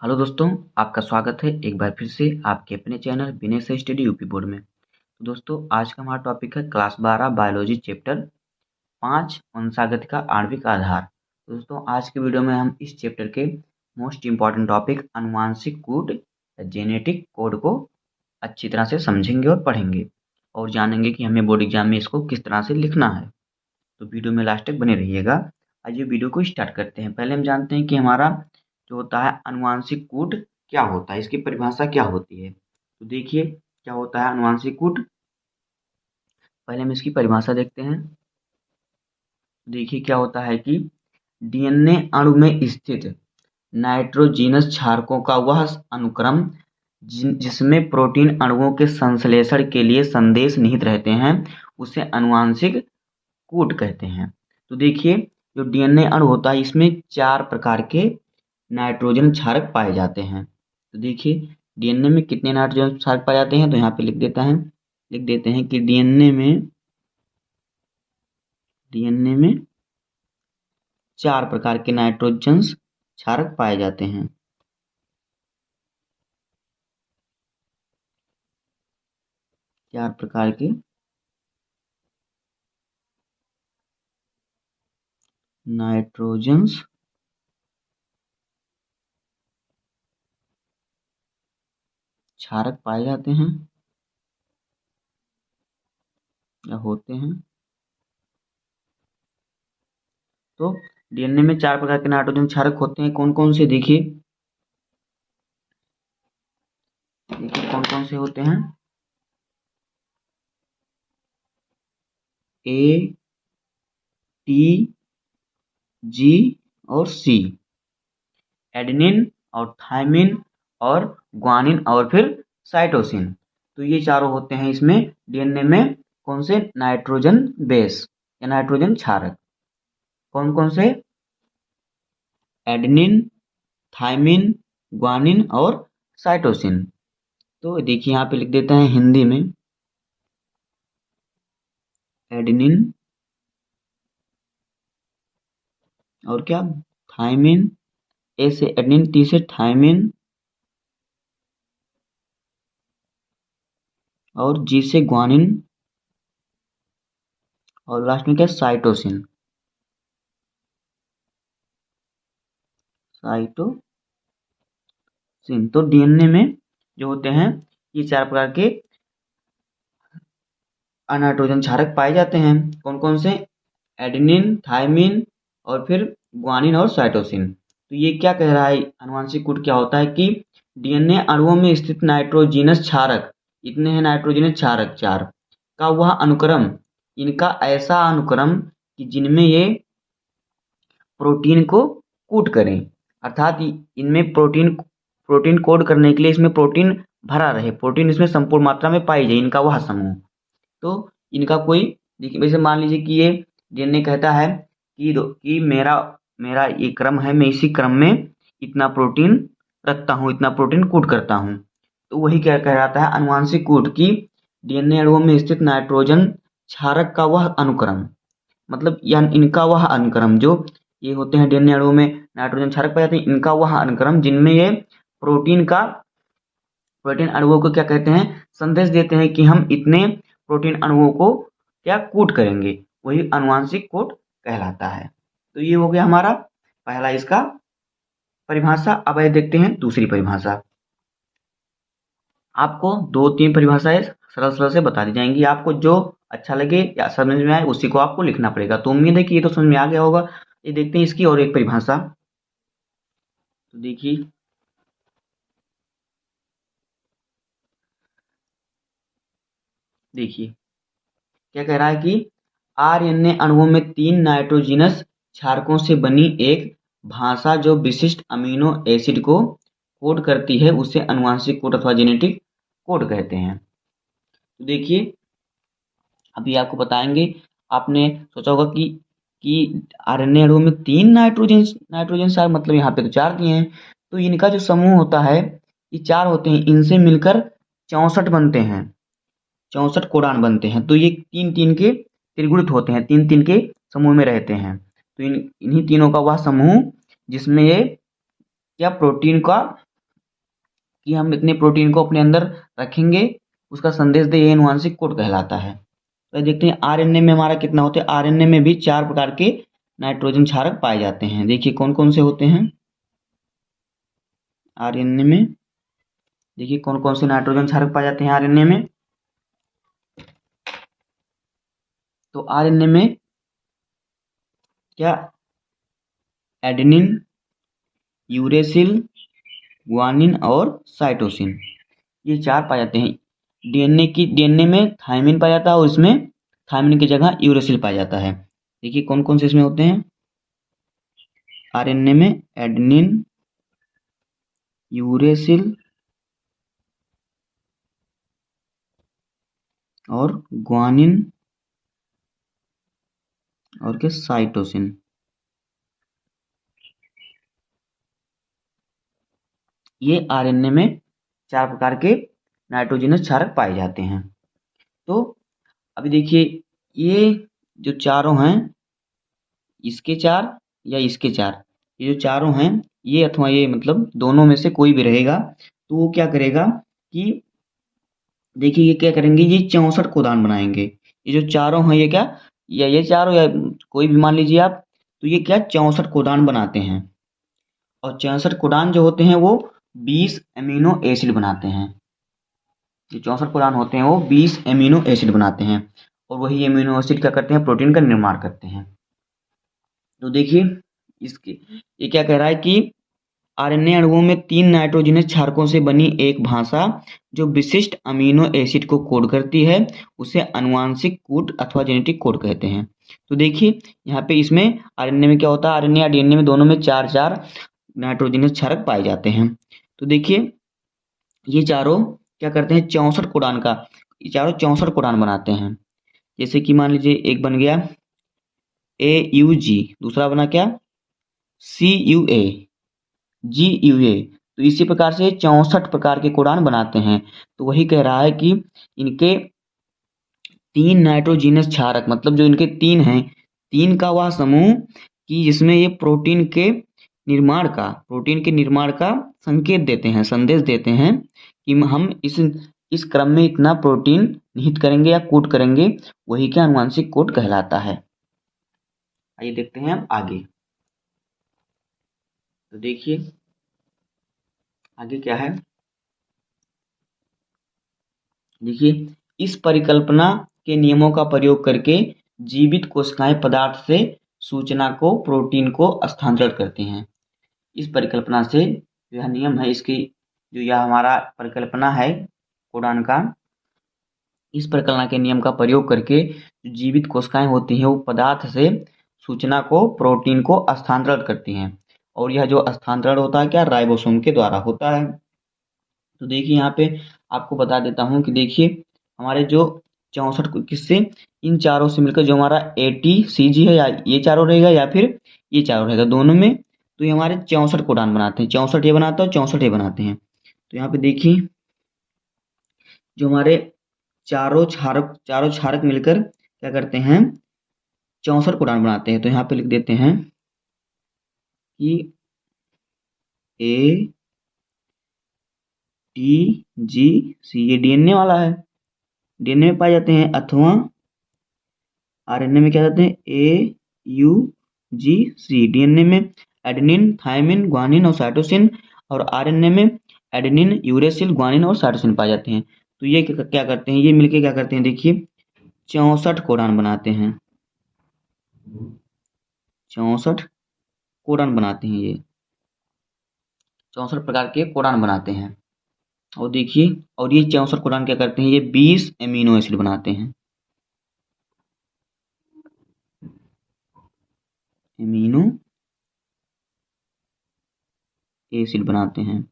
Hello दोस्तों, आपका स्वागत है एक बार फिर से आपके अपने channel Vinesh study UP board में। तो दोस्तों, आज का हमारा टॉपिक है क्लास 12 बायोलॉजी चैप्टर 5 वंशागति का आणविक आधार। तो दोस्तों, आज के वीडियो में हम इस चैप्टर के मोस्ट इम्पॉर्टेंट टॉपिक आनुवांशिक कूट या जेनेटिक कोड को अच्छी तरह से समझेंगे और पढ़ेंगे और जानेंगे कि हमें बोर्ड एग्जाम में इसको किस तरह से लिखना है। तो वीडियो में लास्ट तक बने रहिएगा। आइए वीडियो को स्टार्ट करते हैं। पहले हम जानते हैं कि हमारा जो होता है आनुवांशिक कूट क्या होता है, इसकी परिभाषा क्या होती है। तो देखिए क्या होता है आनुवांशिक कूट। पहले हम इसकी परिभाषा देखते हैं। देखिए क्या होता है कि डीएनए अणु में स्थित नाइट्रोजीनस क्षारकों का वह अनुक्रम जिसमें प्रोटीन अणुओं के संश्लेषण के लिए संदेश निहित रहते हैं उसे आनुवांशिक कूट कहते हैं। तो देखिए जो डीएनए अणु होता है इसमें 4 प्रकार के नाइट्रोजन क्षारक पाए जाते हैं। तो देखिए डीएनए में कितने नाइट्रोजन क्षारक पाए जाते हैं, तो यहाँ पे लिख देते हैं कि डीएनए में 4 प्रकार के नाइट्रोजन क्षारक पाए जाते हैं। चार प्रकार के नाइट्रोजन क्षारक पाए जाते हैं या होते हैं। तो डीएनए में 4 प्रकार के नाइट्रोजन क्षारक होते हैं। कौन कौन से देखिए कौन कौन से होते हैं। ए, टी, जी और सी, एडेनिन और थायमिन और ग्वानिन और फिर साइटोसिन। तो ये चारों होते हैं इसमें डीएनए में कौन से नाइट्रोजन बेस या नाइट्रोजन क्षारक। कौन कौन से, एडेनिन, थायमिन, ग्वानिन और साइटोसिन। तो देखिए यहाँ पे लिख देते हैं हिंदी में, एडेनिन और क्या, थायमिन, ए से एडेनिन, टी से थायमिन और जी से ग्वानिन और लास्ट में क्या, साइटोसिन। तो डीएनए में जो होते हैं ये 4 प्रकार के अनाइट्रोजन क्षारक पाए जाते हैं। कौन कौन से, एडेनिन, थायमिन और फिर ग्वानिन और साइटोसिन। तो ये क्या कह रहा है, आनुवांशिक कूट क्या होता है कि डीएनए अणुओं में स्थित नाइट्रोजीनस क्षारक, इतने हैं नाइट्रोजीनस क्षारक 4 का वह अनुक्रम, इनका ऐसा अनुक्रम कि जिनमें ये प्रोटीन को कूट करें, अर्थात इनमें प्रोटीन कोड करने के लिए इसमें प्रोटीन भरा रहे, प्रोटीन इसमें संपूर्ण मात्रा में पाई जाए, इनका वह समूह। तो इनका कोई, देखिए वैसे मान लीजिए कि ये डीएनए कहता है कि मेरा ये क्रम है, मैं इसी क्रम में इतना प्रोटीन रखता हूँ, इतना प्रोटीन कूट करता हूँ। तो वही क्या कहलाता है, आनुवांशिक कूट की डीएनए अणुओं में स्थित नाइट्रोजन क्षारक का वह अनुक्रम, मतलब इनका वह अनुक्रम, जो ये होते हैं डीएनए अणुओं में नाइट्रोजन क्षारक पाए जाते हैं, इनका वह अनुक्रम जिनमें ये प्रोटीन अणुओं को क्या कहते हैं, संदेश देते हैं कि हम इतने प्रोटीन अणुओं को क्या कूट करेंगे, वही आनुवांशिक कोड कहलाता है। तो ये हो गया हमारा पहला इसका परिभाषा। अब आइए देखते हैं दूसरी परिभाषा। आपको 2-3 परिभाषाएं सरल सरल से बता दी जाएंगी, आपको जो अच्छा लगे या समझ में आए उसी को आपको लिखना पड़ेगा। तो उम्मीद है कि ये तो समझ में आ गया होगा। ये देखते हैं इसकी और एक परिभाषा। तो देखिए क्या कह रहा है कि आरएनए अणुओं में 3 नाइट्रोजीनस क्षारकों से बनी एक भाषा जो विशिष्ट अमीनो एसिड को कोड करती है उसे आनुवांशिक कोड अथवा जेनेटिक कोड कहते हैं। तो देखिए अभी आपको बताएंगे, आपने सोचा होगा कि आरएनए अणुओं में 3 नाइट्रोजन क्षारक, मतलब यहाँ पे तो 4 दिए हैं। तो इनका जो समूह होता है ये 4 होते हैं, इनसे मिलकर 64 बनते हैं, 64 कोडान बनते हैं। तो ये 3-3 के त्रिगुणित होते हैं, 3-3 के समूह में रहते हैं। तो इन्हीं तीनों का वह समूह जिसमें ये क्या प्रोटीन का कि हम इतने प्रोटीन को अपने अंदर रखेंगे, उसका संदेश दे, ये आनुवांशिक कोड कहलाता है। तो देखते हैं आरएनए में हमारा कितना होते हैं। आरएनए में भी 4 प्रकार के नाइट्रोजन क्षारक पाए जाते हैं। देखिए कौन कौन से होते हैं आरएनए में। देखिए कौन कौन से नाइट्रोजन क्षारक पाए जाते हैं आरएनए में। तो आरएनए में क्या एडेनिन, यूरेसिल, ग्वानिन और साइटोसिन, ये 4 पाए जाते हैं। डीएनए में थायमिन पाया जाता है और इसमें थायमिन की जगह यूरेसिल पाया जाता है। देखिए कौन कौन से इसमें होते हैं आरएनए में। एडेनिन, यूरेसिल और ग्वानिन और क्या साइटोसिन। ये आरएनए में 4 प्रकार के नाइट्रोजनस क्षारक पाए जाते हैं। तो अभी देखिए ये जो चारों हैं, इसके 4 या इसके 4, ये जो चारों हैं, ये अथवा ये मतलब दोनों में से कोई भी रहेगा तो वो क्या करेगा कि देखिए ये क्या करेंगे, ये 64 कोडान बनाएंगे। ये जो चारों हैं ये क्या, या ये चारों या कोई भी मान लीजिए आप, तो ये क्या 64 कोडान बनाते हैं। और 64 कोडान जो होते हैं वो 20 एमिनो एसिड बनाते हैं। जो 64 कोडान होते हैं वो 20 एमिनो एसिड बनाते हैं और वही एमिनो एसिड क्या करते हैं, प्रोटीन का निर्माण करते हैं। तो देखिए इसके ये क्या कह रहा है कि आरएनए अणुओं में 3 नाइट्रोजनस क्षारकों से बनी एक भाषा जो विशिष्ट अमीनो एसिड को कोड करती है उसे आनुवांशिक कोड अथवा जेनेटिक कोड कहते हैं। तो देखिए यहाँ पे इसमें आरएनए में क्या होता है, आरएनए या डीएनए में दोनों में 4 नाइट्रोजनस क्षारक पाए जाते हैं। तो देखिए ये चारों क्या करते हैं, 64 कोडान का, ये चारों 64 कोडान बनाते हैं। जैसे कि मान लीजिए एक बन गया AUG, दूसरा बना क्या CUA, GUA। तो इसी प्रकार से 64 प्रकार के कोडान बनाते हैं। तो वही कह रहा है कि इनके 3 नाइट्रोजीनस क्षारक, मतलब जो इनके 3 हैं, 3 का वह समूह कि जिसमें ये प्रोटीन के निर्माण का संकेत देते हैं, संदेश देते हैं कि हम इस क्रम में इतना प्रोटीन निहित करेंगे या कोड करेंगे, वही क्या आनुवांशिक कोड कहलाता है। आइए देखते हैं अब आगे। तो देखिए आगे क्या है। देखिए इस परिकल्पना के नियमों का प्रयोग करके जीवित कोशिकाएं पदार्थ से सूचना को, प्रोटीन को स्थानांतरित करती हैं। इस परिकल्पना से, यह नियम है इसकी, जो यह हमारा परिकल्पना है कोडान का, इस परिकल्पना के नियम का प्रयोग करके जो जीवित कोशिकाएं होती हैं वो पदार्थ से सूचना को, प्रोटीन को स्थानांतरित करती हैं। और यह जो स्थानांतरण होता है क्या, राइबोसोम के द्वारा होता है। तो देखिए यहाँ पे आपको बता देता हूँ कि देखिए हमारे जो 64 किससे, इन चारों से मिलकर जो हमारा ATCG है, या ये चारों रहेगा या फिर ये चारों रहेगा, दोनों में तो ये हमारे 64 कोडान बनाते हैं। 64 ये बनाता है और 64 ये बनाते हैं। तो यहाँ पे देखिए जो हमारे चारों क्षारक मिलकर क्या करते हैं, 64 कोडान बनाते हैं। तो यहाँ पे लिख देते हैं कि ATGC, ये डीएनए वाला है, डीएनए में पाए जाते हैं, अथवा आरएनए में क्या जाते हैं AUGC। डीएनए में एडेनिन, थायमिन, ग्वानिन और साइटोसिन, और आरएनए में एडेनिन, यूरेसिल, ग्वानिन और साइटोसिन पाए जाते हैं। तो ये क्या करते हैं, ये मिलके क्या करते हैं, देखिए 64 कोडान बनाते हैं। 64 कोडान बनाते हैं, ये 64 प्रकार के कोडान बनाते हैं। और देखिए, और ये 64 कोडान क्या करते हैं, ये 20 एमिनो एसिड बनाते हैं। एमिनो एसिड बनाते हैं।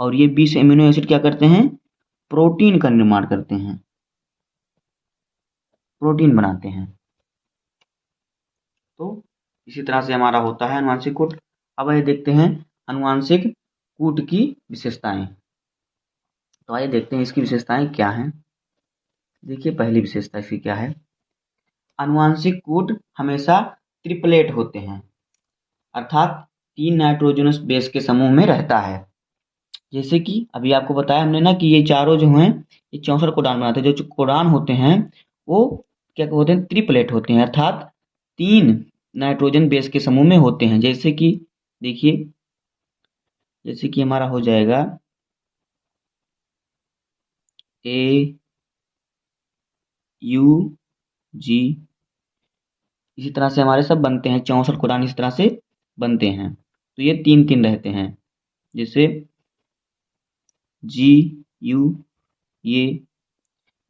और ये 20 एमिनो एसिड क्या करते हैं, प्रोटीन का निर्माण करते हैं, प्रोटीन बनाते हैं। तो इसी तरह से हमारा होता है आनुवांशिक कूट। अब आइए देखते हैं आनुवांशिक कूट की विशेषताएं। तो आइए देखते हैं इसकी विशेषताएं क्या हैं। देखिए पहली विशेषता इसकी क्या है, आनुवांशिक कूट हमेशा ट्रिपलेट होते हैं, अर्थात 3 नाइट्रोजनस बेस के समूह में रहता है। जैसे कि अभी आपको बताया हमने ना कि ये चारों जो हैं ये 64 कोडान बनाते हैं। जो कोडान होते हैं वो क्या होते हैं, ट्रिपलेट होते हैं, अर्थात 3 नाइट्रोजन बेस के समूह में होते हैं। जैसे कि देखिए, जैसे कि हमारा हो जाएगा AUG। इसी तरह से हमारे सब बनते हैं, 64 कोडान इस तरह से बनते हैं। तो ये 3-3 रहते हैं। जैसे GU, ये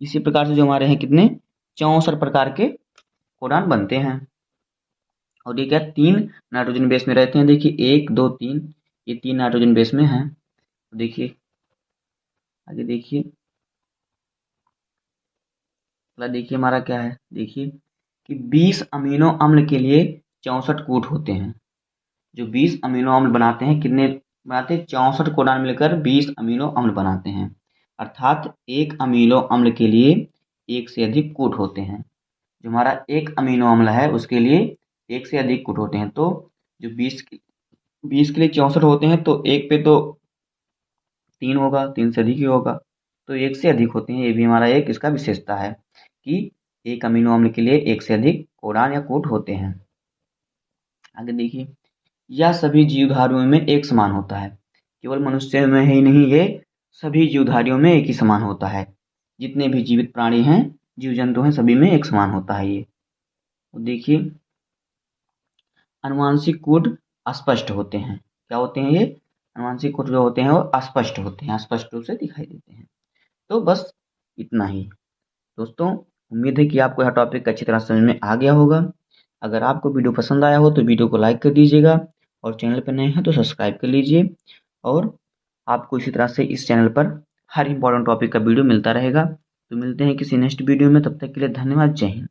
इसी प्रकार से जो हमारे हैं कितने 64 प्रकार के कोडान बनते हैं। और ये क्या 3 नाइट्रोजन बेस में रहते हैं। देखिए 1 2 3, ये 3 नाइट्रोजन बेस में हैं। तो देखिए आगे देखिए, अगला देखिए हमारा क्या है। देखिए कि 20 अमीनो अम्ल के लिए 64 कूट होते हैं। जो 20 अमीनो अम्ल बनाते हैं, कितने बनाते हैं, 64 कोडान मिलकर 20 अमीनो अम्ल बनाते हैं। अर्थात एक अमीनो अम्ल के लिए एक से अधिक कूट होते हैं। जो हमारा एक अमीनो अम्ल है उसके लिए एक से अधिक कूट होते हैं। तो जो 20 के लिए 64 होते हैं तो एक पे तो 3 होगा, 3 से अधिक ही होगा, तो एक से अधिक होते हैं। ये भी हमारा एक इसका विशेषता है कि एक अमीनो अम्ल के लिए एक से अधिक कोडान या कूट होते हैं। आगे देखिए, यह सभी जीवधारियों में एक समान होता है। केवल मनुष्य में ही नहीं, ये सभी जीवधारियों में एक ही समान होता है। जितने भी जीवित प्राणी हैं, जीव जंतु हैं, सभी में एक समान होता है ये। तो देखिए अनुवांशिक कोड अस्पष्ट होते हैं। क्या होते हैं ये, अनुवांशिक कोड जो होते हैं वो अस्पष्ट होते हैं, स्पष्ट रूप से दिखाई देते हैं। तो बस इतना ही दोस्तों। उम्मीद है कि आपको यह टॉपिक अच्छी तरह समझ में आ गया होगा। अगर आपको वीडियो पसंद आया हो तो वीडियो को लाइक कर दीजिएगा, और चैनल पर नए हैं तो सब्सक्राइब कर लीजिए। और आपको इसी तरह से इस चैनल पर हर इंपॉर्टेंट टॉपिक का वीडियो मिलता रहेगा। तो मिलते हैं किसी नेक्स्ट वीडियो में, तब तक के लिए धन्यवाद, जय हिंद।